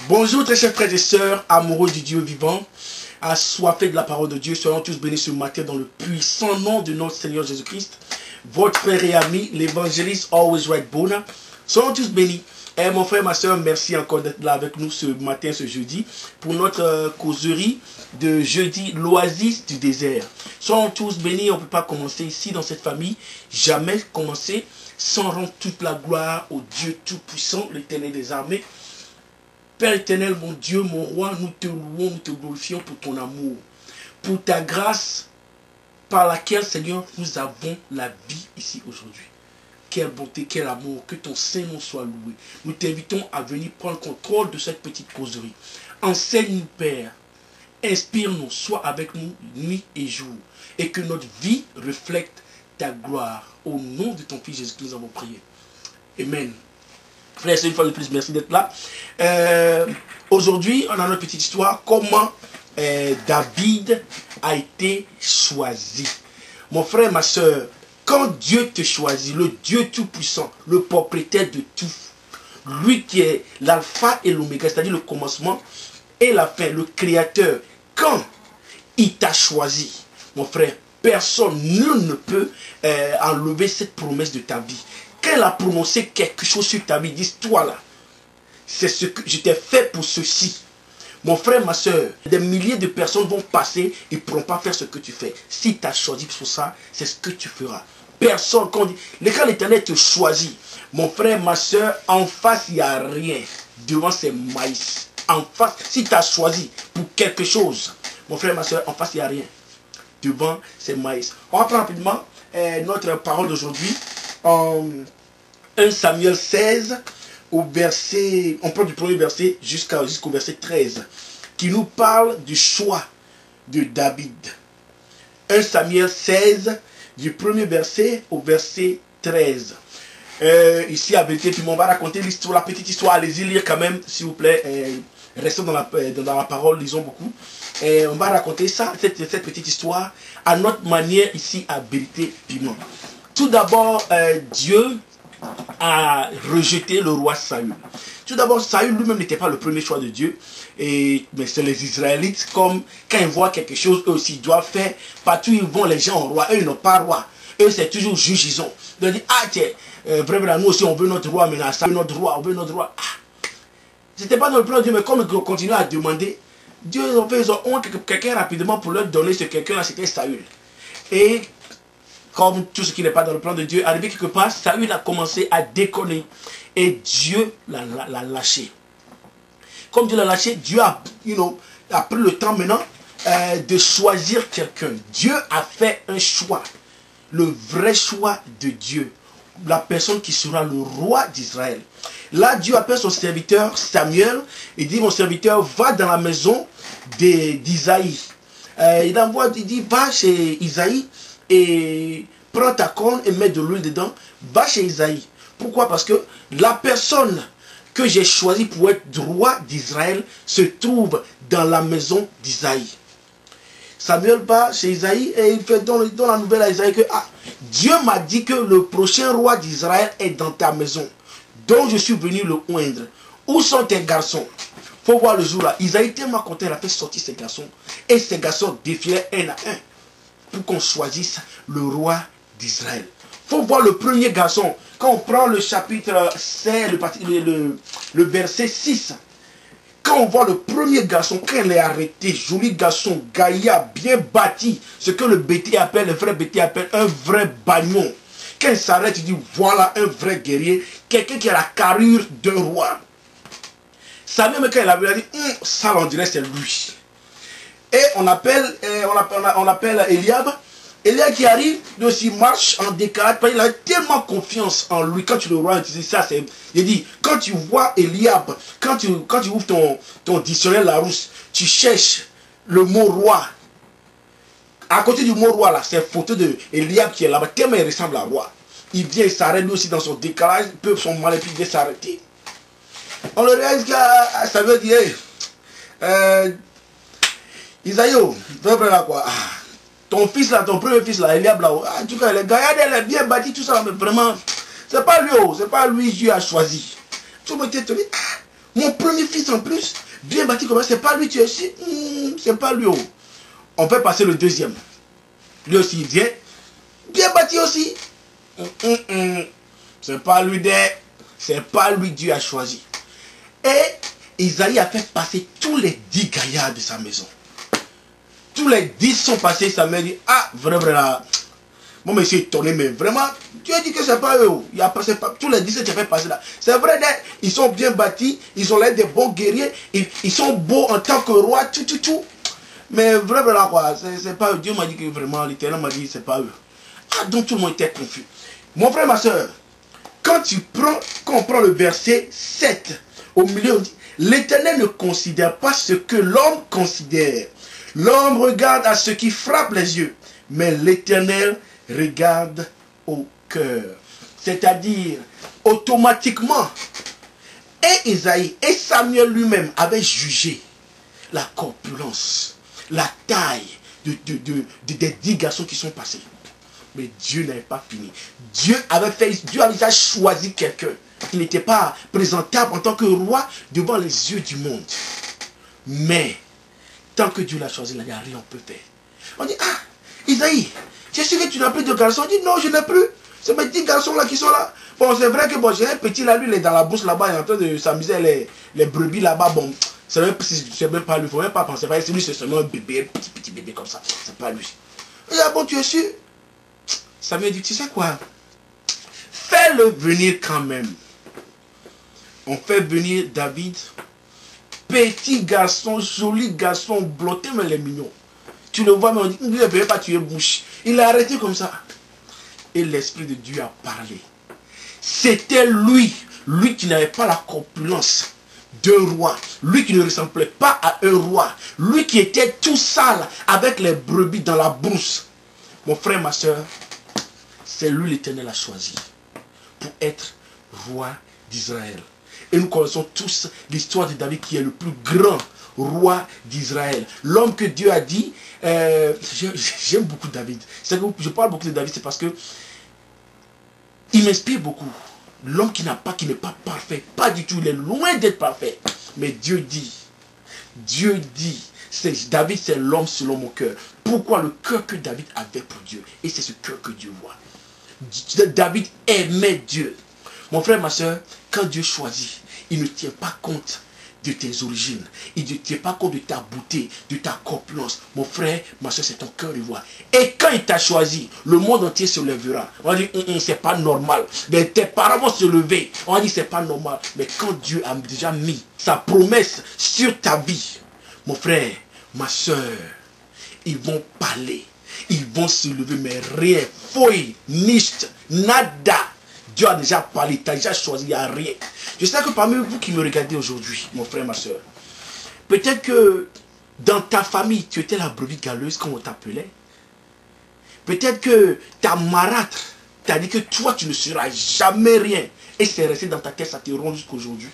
Bonjour très chers frères et sœurs, amoureux du Dieu vivant, assoiffés de la parole de Dieu. Soyons tous bénis ce matin dans le puissant nom de notre Seigneur Jésus-Christ. Votre frère et ami, l'évangéliste Always Right Bona. Soyons tous bénis. Et mon frère, ma soeur, merci encore d'être là avec nous ce matin, ce jeudi, pour notre causerie de jeudi, l'oasis du désert. Soyons tous bénis, on ne peut pas commencer ici dans cette famille, jamais commencer sans rendre toute la gloire au Dieu Tout-Puissant, l'Éternel des armées. Père éternel, mon Dieu, mon roi, nous te louons, nous te glorifions pour ton amour, pour ta grâce par laquelle, Seigneur, nous avons la vie ici aujourd'hui. Quelle bonté, quel amour, que ton Saint-Nom soit loué. Nous t'invitons à venir prendre contrôle de cette petite causerie. Enseigne-nous, Père. Inspire-nous, sois avec nous nuit et jour. Et que notre vie reflète ta gloire. Au nom de ton Fils Jésus-Christ, nous avons prié. Amen. Frère, c'est une fois de plus, merci d'être là. Aujourd'hui, on a notre petite histoire. Comment David a été choisi. Mon frère, ma soeur, quand Dieu te choisit, le Dieu Tout-Puissant, le propriétaire de tout, lui qui est l'alpha et l'oméga, c'est-à-dire le commencement et la fin, le créateur, quand il t'a choisi, mon frère, personne, nul ne peut enlever cette promesse de ta vie. Quand elle a prononcé quelque chose sur ta vie, dis toi là, c'est ce que je t'ai fait pour ceci. Mon frère, ma soeur, des milliers de personnes vont passer et ne pourront pas faire ce que tu fais. Si tu as choisi pour ça, c'est ce que tu feras. Personne, quand l'Éternel te choisit, mon frère, ma soeur, en face, il n'y a rien. Devant, c'est maïs. En face, si tu as choisi pour quelque chose, mon frère, ma soeur, en face, il n'y a rien. Devant, c'est maïs. On va prendre rapidement notre parole d'aujourd'hui. En 1 Samuel 16, au verset, on prend du premier verset jusqu'au verset 13, qui nous parle du choix de David. 1 Samuel 16, du premier verset au verset 13. Ici, à Bethel, puis on va raconter l'histoire, la petite histoire. Allez-y lire quand même, s'il vous plaît. Restons dans la parole, lisons beaucoup. On va raconter ça, cette petite histoire, à notre manière ici à Bethel-Piment. Tout d'abord, Dieu a rejeté le roi Saül. Tout d'abord, Saül lui-même n'était pas le premier choix de Dieu. Mais c'est les Israélites, comme quand ils voient quelque chose, eux aussi doivent faire. Partout où ils vont, les gens ont roi. Eux, ils n'ont pas roi. Eux, c'est toujours juge, ils ont. Ils disent, ah tiens, vraiment, nous aussi, on veut notre roi, mais là, ça, on veut notre roi, on veut notre roi. Ah. C'était pas dans le plan de Dieu, mais comme ils continuent à demander, Dieu, ils ont quelqu'un rapidement pour leur donner ce quelqu'un-là, c'était Saül. Et comme tout ce qui n'est pas dans le plan de Dieu, arrivé quelque part, Saül a commencé à déconner. Et Dieu l'a lâché. Comme Dieu l'a lâché, Dieu a pris le temps maintenant de choisir quelqu'un. Dieu a fait un choix. Le vrai choix de Dieu. La personne qui sera le roi d'Israël. Là, Dieu appelle son serviteur Samuel. Il dit, mon serviteur, va dans la maison d'Isaïe. Il dit, va chez Isaïe. Et prends ta corne et mets de l'huile dedans, va chez Isaïe. Pourquoi? Parce que la personne que j'ai choisie pour être roi d'Israël se trouve dans la maison d'Isaïe. Samuel va chez Isaïe et il fait dans la nouvelle à Isaïe que Dieu m'a dit que le prochain roi d'Israël est dans ta maison. Donc je suis venu le oindre. Où sont tes garçons? Faut voir le jour là. Isaïe tellement content, il a fait sortir ses garçons. Et ces garçons défiaient un à un. Pour qu'on choisisse le roi d'Israël. Il faut voir le premier garçon. Quand on prend le chapitre 16, le verset 6, quand on voit le premier garçon, quand il est arrêté, joli garçon, gaillard, bien bâti, ce que le BT appelle, le vrai BT appelle un vrai bagnon. Quand il s'arrête, il dit, voilà un vrai guerrier, quelqu'un qui a la carrure d'un roi. Ça même quand il a vu, il a dit, ça on dirait c'est lui. Et on appelle Eliab. Eliab qui arrive, lui aussi marche en décalage. Il a tellement confiance en lui. Quand tu le vois, tu dis ça, c'est. Il dit, quand tu vois Eliab, quand tu ouvres ton dictionnaire Larousse, tu cherches le mot roi. À côté du mot roi, là, c'est photo de Eliab qui est là-bas. Tellement il ressemble à roi. Il vient, il s'arrête lui aussi dans son décalage. Il peut son mal et puis il vient s'arrêter. On le réalise que ça veut dire. Isaïe, là quoi. Ton fils là, ton premier fils là, Eliab là, en tout cas, le gars, il est bien bâti, tout ça, mais vraiment, c'est pas lui, Dieu a choisi. Tu me dis, Mon premier fils en plus, bien bâti comme ça, c'est pas lui qui est ici. C'est pas lui. Oh. On peut passer le deuxième. Lui aussi, il vient. Bien bâti aussi. C'est pas lui c'est pas lui Dieu a choisi. Et Isaïe a fait passer tous les 10 gaillards de sa maison. Tous les 10 sont passés, ça m'a dit, ah, vrai là. Moi, je suis étonné, mais vraiment, Dieu dit que c'est pas eux. Il a passé pas, tous les 10 qui ont fait passer là. C'est vrai, ils sont bien bâtis, ils ont l'air des bons guerriers, ils sont beaux en tant que roi, tout. Mais vrai là, quoi, c'est pas eux. Dieu m'a dit que vraiment, l'Éternel m'a dit, c'est pas eux. Ah, donc tout le monde était confus. Mon frère, ma soeur, quand on prend le verset 7, au milieu, on dit, l'Éternel ne considère pas ce que l'homme considère. L'homme regarde à ce qui frappe les yeux, mais l'Éternel regarde au cœur. C'est-à-dire, automatiquement, et Isaïe et Samuel lui-même avaient jugé la corpulence, la taille des 10 garçons qui sont passés. Mais Dieu n'avait pas fini. Dieu avait déjà choisi quelqu'un qui n'était pas présentable en tant que roi devant les yeux du monde. Mais, tant que Dieu l'a choisi, il n'y a rien qu'on peut faire. On dit, ah, Isaïe, j'ai su que tu n'as plus de garçons. On dit, non, je n'ai plus. C'est mes 10 garçons là qui sont là. Bon, c'est vrai que bon, j'ai un petit là, lui, il est dans la bourse là-bas, il est en train de s'amuser les brebis là-bas. Bon, c'est même pas lui, il ne faut même pas penser. C'est lui, c'est seulement un bébé, un petit bébé comme ça. C'est pas lui. Il dit, ah bon, tu es sûr? Ça me dit, tu sais quoi? Fais-le venir quand même. On fait venir David, petit garçon, joli garçon, blotté, mais il est mignon. Tu le vois, mais on dit, il ne peut pas tuer bouche. Il est arrêté comme ça. Et l'Esprit de Dieu a parlé. C'était lui qui n'avait pas la corpulence d'un roi, lui qui ne ressemblait pas à un roi, lui qui était tout sale avec les brebis dans la brousse. Mon frère, ma soeur, c'est lui l'Éternel a choisi pour être roi d'Israël. Et nous connaissons tous l'histoire de David qui est le plus grand roi d'Israël. L'homme que Dieu a dit, j'aime beaucoup David. Je parle beaucoup de David, c'est parce que il m'inspire beaucoup. L'homme qui n'est pas parfait, pas du tout, il est loin d'être parfait. Mais Dieu dit, David c'est l'homme selon mon cœur. Pourquoi le cœur que David avait pour Dieu? Et c'est ce cœur que Dieu voit. David aimait Dieu. Mon frère, ma soeur, quand Dieu choisit, il ne tient pas compte de tes origines. Il ne tient pas compte de ta beauté, de ta corpulence. Mon frère, ma soeur, c'est ton cœur de voix. Et quand il t'a choisi, le monde entier se lèvera. On va dire, c'est pas normal. Mais tes parents vont se lever. On va dire, c'est pas normal. Mais quand Dieu a déjà mis sa promesse sur ta vie, mon frère, ma soeur, ils vont parler. Ils vont se lever, mais rien. Fouille, nicht, nada. Dieu a déjà parlé, tu as déjà choisi, il n'y a rien. Je sais que parmi vous qui me regardez aujourd'hui, mon frère, ma soeur, peut-être que dans ta famille, tu étais la brebis galeuse, comme on t'appelait. Peut-être que ta marâtre t'a dit que toi, tu ne seras jamais rien. Et c'est resté dans ta tête, ça te ronge jusqu'à aujourd'hui.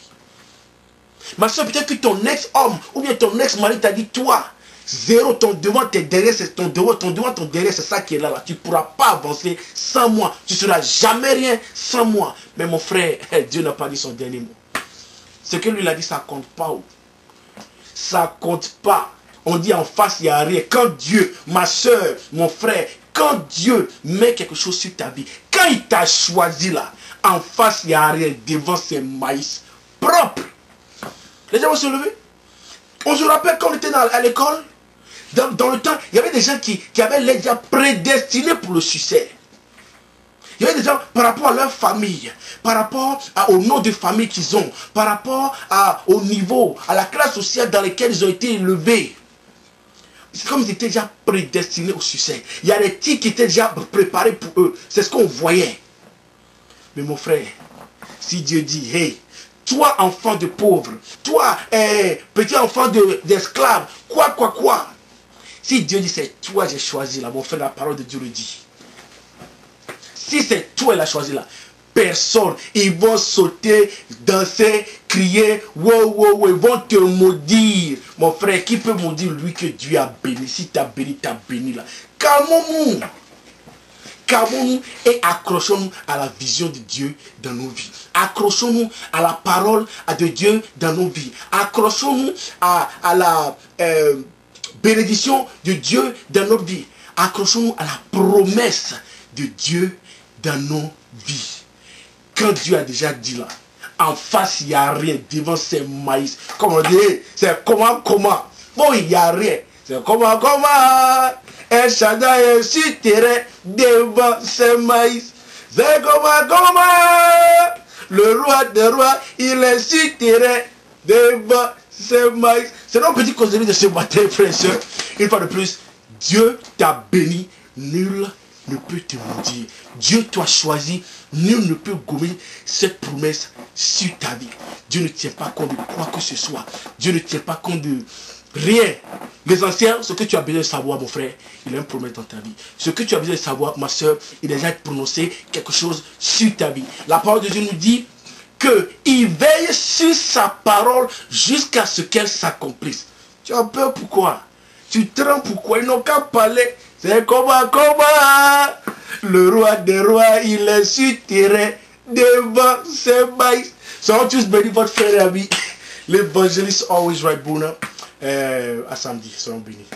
Ma soeur, peut-être que ton ex-homme ou bien ton ex-mari t'a dit, toi, zéro, ton devant, tes derrière, c'est ton devant, ton derrière, c'est ça qui est là. Tu ne pourras pas avancer sans moi. Tu ne seras jamais rien sans moi. Mais mon frère, Dieu n'a pas dit son dernier mot. Ce que lui a dit, ça ne compte pas. Ça ne compte pas. On dit en face, il n'y a rien. Quand Dieu, ma soeur, mon frère, quand Dieu met quelque chose sur ta vie, quand il t'a choisi là, en face, il n'y a rien. Devant, c'est maïs propre. Les gens vont se lever. On se rappelle quand on était à l'école. Dans le temps, il y avait des gens qui avaient l'air déjà prédestinés pour le succès. Il y avait des gens par rapport à leur famille, par rapport au nom de famille qu'ils ont, par rapport au niveau, à la classe sociale dans laquelle ils ont été élevés. C'est comme s'ils étaient déjà prédestinés au succès. Il y a des types qui étaient déjà préparés pour eux. C'est ce qu'on voyait. Mais mon frère, si Dieu dit, hey, toi enfant de pauvre, toi petit enfant d'esclave, quoi. Si Dieu dit c'est toi j'ai choisi là, mon frère, la parole de Dieu le dit. Si c'est toi elle a choisi là, personne, ils vont sauter, danser, crier, wow, ils vont te maudire. Mon frère, qui peut maudire lui que Dieu a béni? Si t'as béni là. Calmons-nous. Acclamons-nous et accrochons-nous à la vision de Dieu dans nos vies. Accrochons-nous à la parole de Dieu dans nos vies. Accrochons-nous à la bénédiction de Dieu dans notre vie. Accrochons-nous à la promesse de Dieu dans nos vies. Quand Dieu a déjà dit là, en face, il n'y a rien. Devant ces maïs. Comme on dit, c'est comment. Bon, il n'y a rien. C'est comment. Un Shaddai est sur terrain devant ces maïs. C'est comment. Le roi des rois, il est sur terrain devant ces maïs. C'est notre petit causerie de ce matin, frères et sœurs. Une fois de plus, Dieu t'a béni. Nul ne peut te maudire. Dieu t'a choisi. Nul ne peut gommer cette promesse sur ta vie. Dieu ne tient pas compte de quoi que ce soit. Dieu ne tient pas compte de rien. L'essentiel, ce que tu as besoin de savoir, mon frère, il a une promesse dans ta vie. Ce que tu as besoin de savoir, ma soeur, il a déjà prononcé quelque chose sur ta vie. La parole de Dieu nous dit qu'il veille sur sa parole jusqu'à ce qu'elle s'accomplisse. Tu as peur pourquoi? Tu trembles pourquoi? Ils n'ont qu'à parler. C'est comment. Le roi des rois, il est sur terrain devant ses maïs. Soyons tous bénis, votre frère et ami. L'évangéliste Always Right Bouna. À samedi, soyons bénis.